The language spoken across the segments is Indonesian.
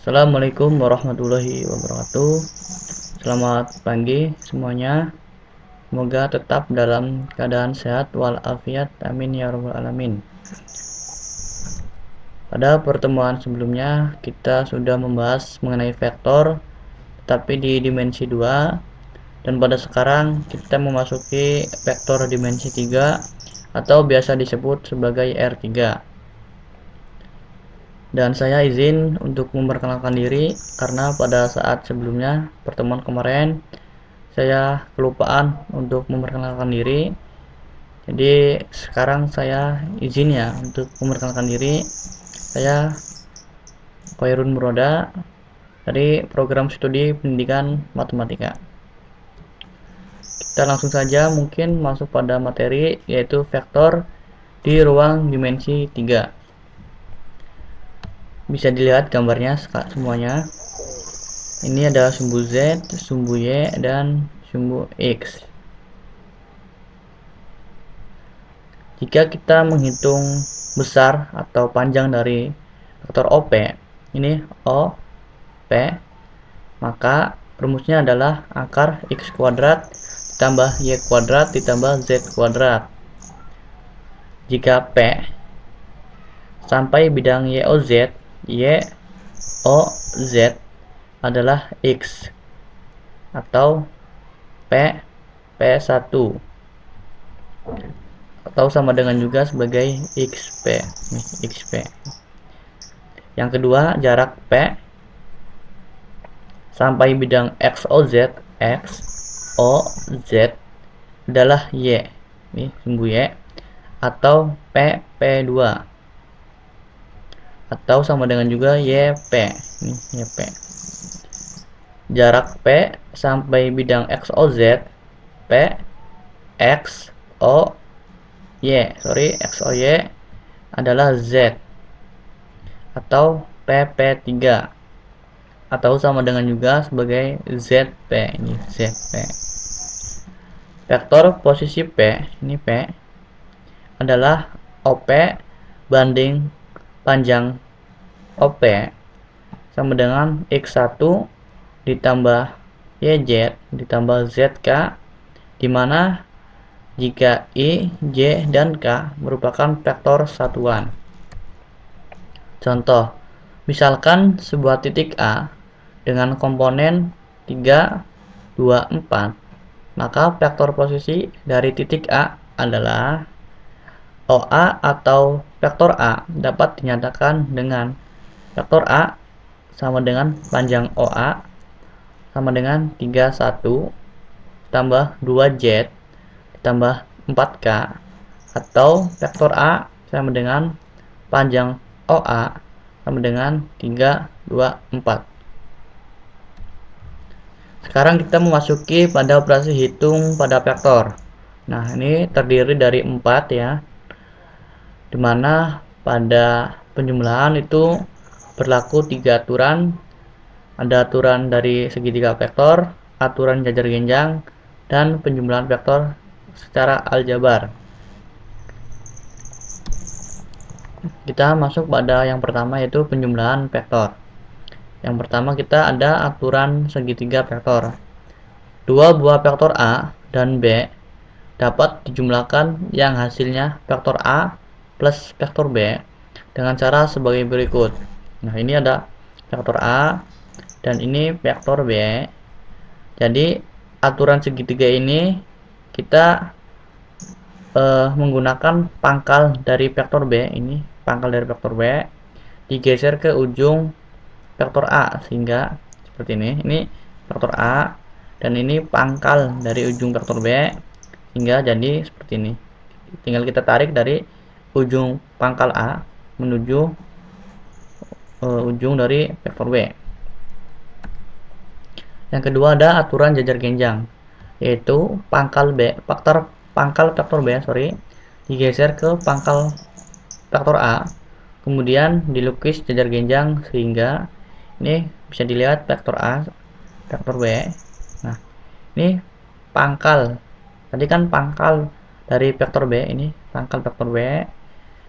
Assalamualaikum warahmatullahi wabarakatuh. Selamat pagi semuanya. Semoga tetap dalam keadaan sehat walafiat. Amin ya rabbal alamin. Pada pertemuan sebelumnya kita sudah membahas mengenai vektor tapi di dimensi 2, dan pada sekarang kita memasuki vektor dimensi 3 atau biasa disebut sebagai R3. Dan saya izin untuk memperkenalkan diri karena pada saat sebelumnya, pertemuan kemarin, saya kelupaan untuk memperkenalkan diri. Jadi sekarang saya izin ya untuk memperkenalkan diri. Saya Khairun Muroda dari program studi pendidikan matematika. Kita langsung saja mungkin masuk pada materi, yaitu vektor di ruang dimensi 3. Bisa dilihat gambarnya semuanya. Ini ada sumbu Z, sumbu Y, dan sumbu X. Jika kita menghitung besar atau panjang dari vektor OP, ini OP, maka rumusnya adalah akar X kuadrat ditambah Y kuadrat ditambah Z kuadrat. Jika P sampai bidang YOZ, YOZ adalah X atau P1 atau sama dengan juga sebagai XP. XP. Yang kedua, jarak P sampai bidang XOZ adalah Y. Ini sumbu Y atau PP2 atau sama dengan juga YP. Ini YP. Jarak P sampai bidang XOZ XOY adalah Z atau PP3 atau sama dengan juga sebagai ZP. Ini ZP. Vektor posisi P, ini P adalah OP banding panjang OP sama dengan X1 ditambah YZ ditambah ZK, di mana jika I, J, dan K merupakan vektor satuan. Contoh, misalkan sebuah titik A dengan komponen 3, 2, 4, maka vektor posisi dari titik A adalah OA atau vektor A dapat dinyatakan dengan vektor A sama dengan panjang OA sama dengan 31 tambah 2Z tambah 4K, atau vektor A sama dengan panjang OA sama dengan 3, 2, 4. Sekarang kita memasuki pada operasi hitung pada vektor. Nah, ini terdiri dari 4 ya, dimana pada penjumlahan itu berlaku 3 aturan. Ada aturan dari segitiga vektor, aturan jajar genjang, dan penjumlahan vektor secara aljabar. Kita masuk pada yang pertama, yaitu penjumlahan vektor. Yang pertama kita ada aturan segitiga vektor. Dua buah vektor A dan B dapat dijumlahkan yang hasilnya vektor A plus vektor B dengan cara sebagai berikut. Nah, ini ada vektor A dan ini vektor B. Jadi aturan segitiga ini kita menggunakan pangkal dari vektor B. Ini pangkal dari vektor B digeser ke ujung vektor A sehingga seperti ini. Ini vektor A dan ini pangkal dari ujung vektor B sehingga jadi seperti ini. Tinggal kita tarik dari ujung pangkal A menuju ujung dari vektor B. Yang kedua ada aturan jajar genjang, yaitu pangkal vektor B digeser ke pangkal vektor A, kemudian dilukis jajar genjang sehingga ini bisa dilihat vektor A, vektor B. Nah, ini pangkal. Tadi kan pangkal dari vektor B, ini pangkal vektor B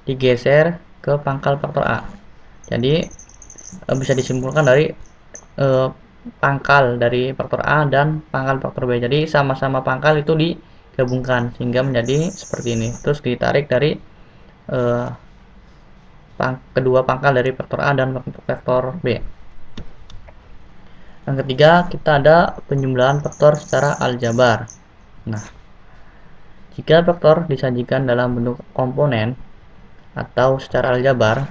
digeser ke pangkal vektor A. Jadi bisa disimpulkan dari pangkal dari faktor A dan pangkal faktor B. Jadi sama-sama pangkal itu digabungkan sehingga menjadi seperti ini. Terus ditarik dari kedua pangkal dari faktor A dan faktor B. Yang ketiga, kita ada penjumlahan faktor secara aljabar. Nah, jika faktor disajikan dalam bentuk komponen atau secara aljabar,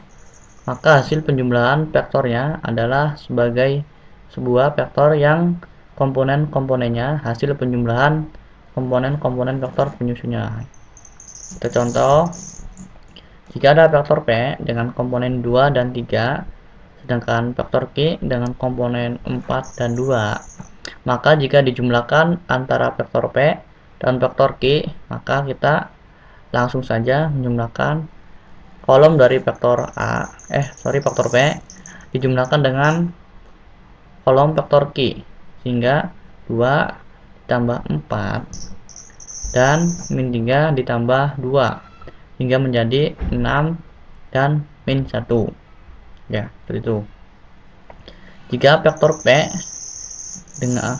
maka hasil penjumlahan vektornya adalah sebagai sebuah vektor yang komponen-komponennya hasil penjumlahan komponen-komponen vektor penyusunnya. Kita contoh, jika ada vektor P dengan komponen 2 dan 3, sedangkan vektor Q dengan komponen 4 dan 2, maka jika dijumlahkan antara vektor P dan vektor Q, maka kita langsung saja menjumlahkan kolom dari vektor vektor P dijumlahkan dengan kolom vektor Q, sehingga 2 ditambah 4 dan min 3 ditambah 2 hingga menjadi 6 dan min 1. Ya, seperti itu. Jika vektor P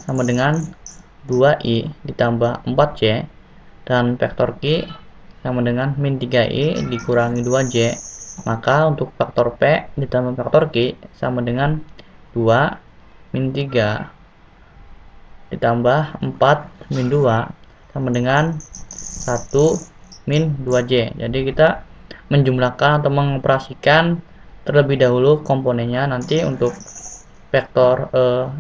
sama dengan 2i ditambah 4j dan vektor Q sama dengan min 3i dikurangi 2j, maka untuk vektor P ditambah vektor Q sama dengan 2 min 3 ditambah 4 min 2 sama dengan 1 min 2j. Jadi kita menjumlahkan atau mengoperasikan terlebih dahulu komponennya. Nanti untuk vektor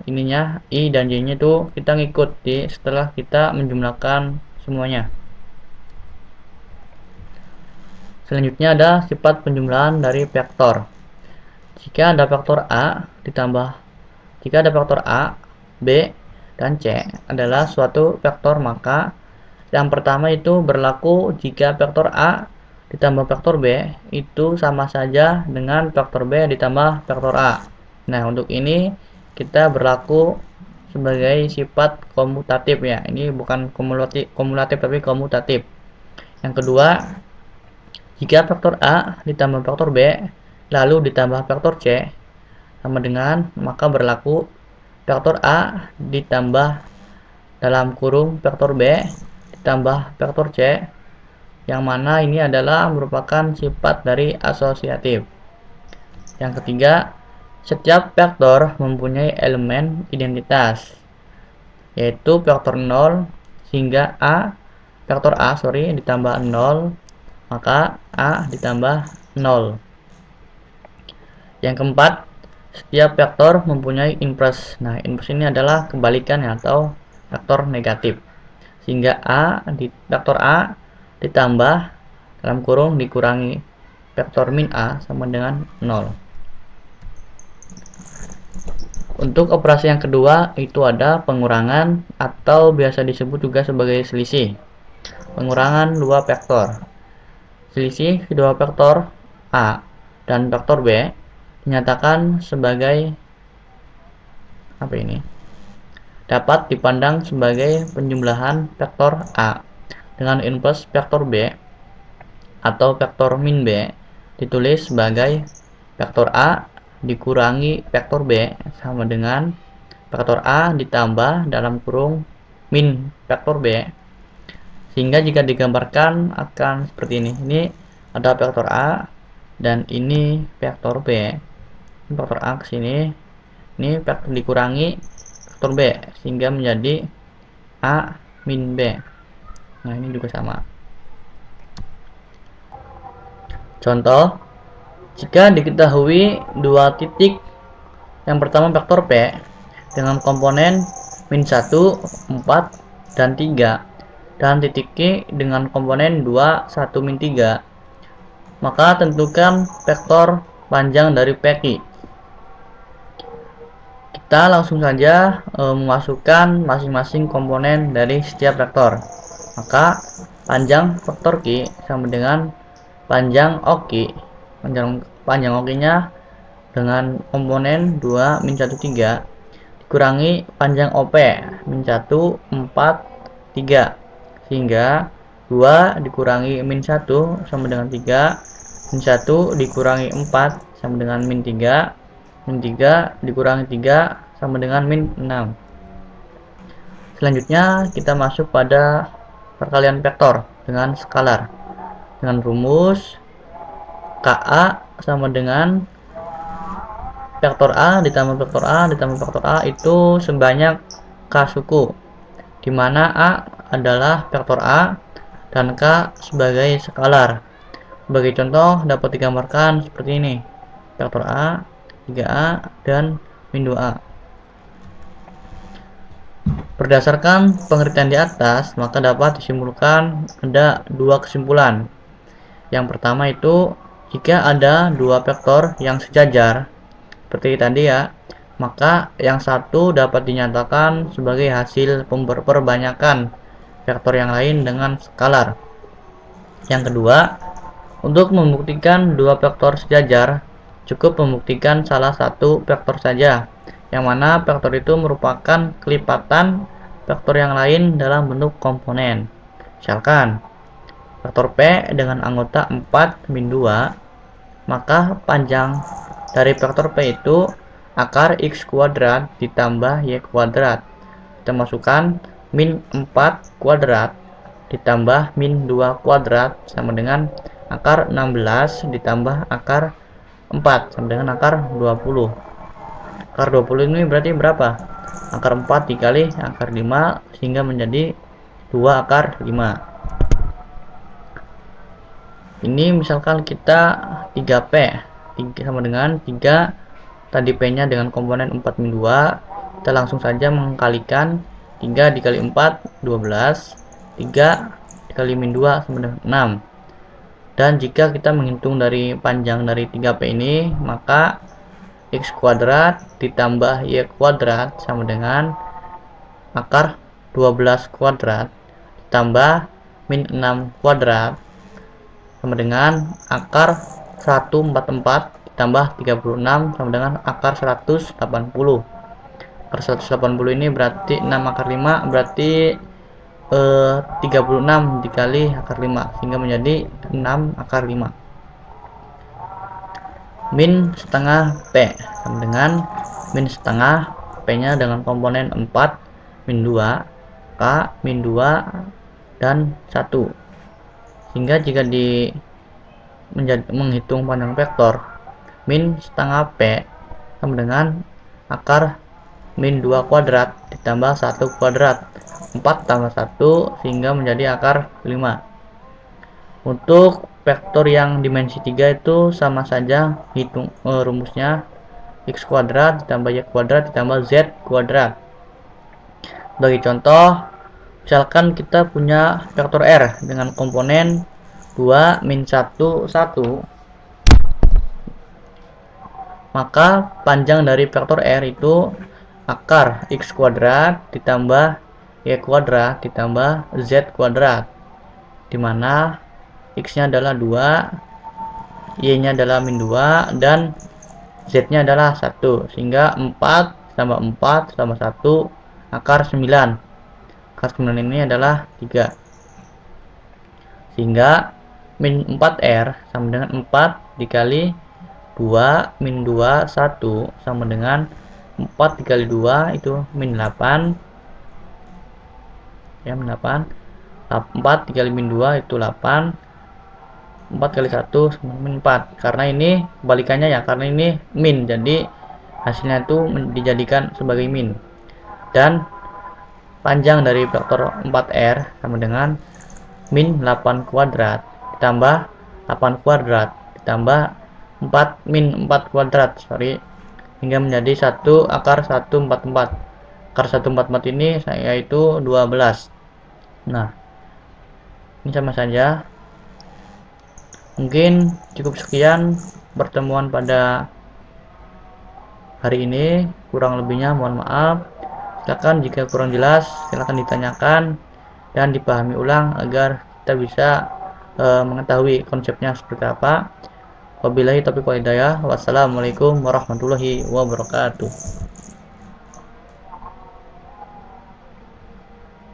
ininya i dan j nya itu kita ngikut setelah kita menjumlahkan semuanya. Selanjutnya ada sifat penjumlahan dari vektor. Jika ada vektor A, B, dan C adalah suatu vektor, maka yang pertama itu berlaku jika vektor A ditambah vektor B itu sama saja dengan vektor B ditambah vektor A. Nah, untuk ini kita berlaku sebagai sifat komutatif ya. Ini bukan kumulatif tapi komutatif. Yang kedua, jika vektor A ditambah vektor B lalu ditambah vektor C sama dengan, maka berlaku vektor A ditambah dalam kurung vektor B ditambah vektor C, yang mana ini adalah merupakan sifat dari asosiatif. Yang ketiga, setiap vektor mempunyai elemen identitas, yaitu vektor 0 sehingga vektor A ditambah 0, maka A ditambah 0. Yang keempat, setiap vektor mempunyai inverse. Nah, inverse ini adalah kebalikannya atau vektor negatif, sehingga vektor A ditambah dalam kurung dikurangi vektor min A sama dengan 0. Untuk operasi yang kedua itu ada pengurangan atau biasa disebut juga sebagai selisih. Pengurangan dua vektor. Selisih kedua vektor A dan vektor B dinyatakan sebagai dapat dipandang sebagai penjumlahan vektor A dengan inverse vektor B atau vektor min B ditulis sebagai vektor A dikurangi vektor B sama dengan vektor A ditambah dalam kurung min vektor B, sehingga jika digambarkan akan seperti ini. Ini ada vektor A dan ini vektor B. Vektor A ke sini, ini vektor dikurangi vektor B sehingga menjadi A min B. Nah, ini juga sama. Contoh, jika diketahui dua titik, yang pertama vektor P dengan komponen min 1, 4, dan 3, dan titik Q dengan komponen 2, 1, min 3, maka tentukan vektor panjang dari PQ. Kita langsung saja memasukkan masing-masing komponen dari setiap vektor. Maka panjang vektor Q sama dengan panjang OQ. Panjang OQ-nya dengan komponen 2 min 1 3 dikurangi panjang OP min 1 4 3, sehingga 2 dikurangi min 1 sama dengan 3, min 1 dikurangi 4 sama dengan min 3, min 3 dikurangi 3 sama dengan min 6. Selanjutnya kita masuk pada perkalian vektor dengan skalar. Dengan rumus KA sama dengan vektor A ditambah vektor A ditambah vektor A itu sebanyak K suku, di mana A adalah vektor A dan K sebagai skalar. Sebagai contoh dapat digambarkan seperti ini. Vektor A, 3A, dan min 2A. Berdasarkan pengertian di atas, maka dapat disimpulkan ada dua kesimpulan. Yang pertama itu, jika ada dua vektor yang sejajar, seperti tadi ya, maka yang satu dapat dinyatakan sebagai hasil perbanyakan vektor yang lain dengan skalar. Yang kedua, untuk membuktikan dua vektor sejajar, cukup membuktikan salah satu vektor saja, yang mana vektor itu merupakan kelipatan vektor yang lain dalam bentuk komponen. Misalkan, vektor P dengan anggota 4 min 2, maka panjang dari vektor P itu akar X kuadrat ditambah Y kuadrat. Kita masukkan min 4 kuadrat ditambah min 2 kuadrat sama dengan akar 16 ditambah akar 4 sama dengan akar 20. Akar 20 ini berarti berapa? Akar 4 dikali akar 5 sehingga menjadi 2 akar 5. Ini misalkan kita 3P sama dengan 3, tadi P nya dengan komponen 4 min 2, kita langsung saja mengkalikan 3 dikali 4 12, 3 dikali min 2 sama dengan 6. Dan jika kita menghitung dari panjang dari 3P ini, maka X kuadrat ditambah Y kuadrat sama dengan akar 12 kuadrat ditambah min 6 kuadrat sama dengan akar 144 ditambah 36 sama dengan akar 180. Akar 180 ini berarti 6 akar 5 berarti 36 dikali akar 5 sehingga menjadi 6 akar 5. Min setengah P sama dengan min setengah P nya dengan komponen 4 min 2 K min 2 dan 1, sehingga jika menghitung panjang vektor min setengah P sama dengan akar min 2 kuadrat ditambah 1 kuadrat, 4 tambah 1 sehingga menjadi akar 5. Untuk vektor yang dimensi 3 itu sama saja hitung rumusnya X kuadrat ditambah Y kuadrat ditambah Z kuadrat. Bagi contoh, misalkan kita punya vektor R dengan komponen 2 min 1 1, maka panjang dari vektor R itu akar X kuadrat ditambah Y kuadrat ditambah Z kuadrat, dimana X nya adalah 2, Y nya adalah min 2 dan Z nya adalah 1, sehingga 4 tambah 4 tambah 1 akar 9. Akar 9 ini adalah 3, sehingga min 4R sama dengan 4 dikali 2 min 2 1 sama dengan 4 dikali 2 itu min 8 ya, min 8. 4 dikali min 2 itu 8, 4 kali 1 sama min 4. Karena ini kebalikannya ya, karena ini min, jadi hasilnya itu dijadikan sebagai min. Dan panjang dari vektor 4R sama dengan min 8 kuadrat ditambah 8 kuadrat ditambah 4 min 4 kuadrat hingga menjadi 1 akar 144. Akar 144 ini yaitu 12. Nah, ini sama saja. Mungkin cukup sekian pertemuan pada hari ini, kurang lebihnya mohon maaf. Silakan jika kurang jelas silakan ditanyakan dan dipahami ulang agar kita bisa mengetahui konsepnya seperti apa. Wabillahi taufiq wal hidayah. Wassalamualaikum warahmatullahi wabarakatuh.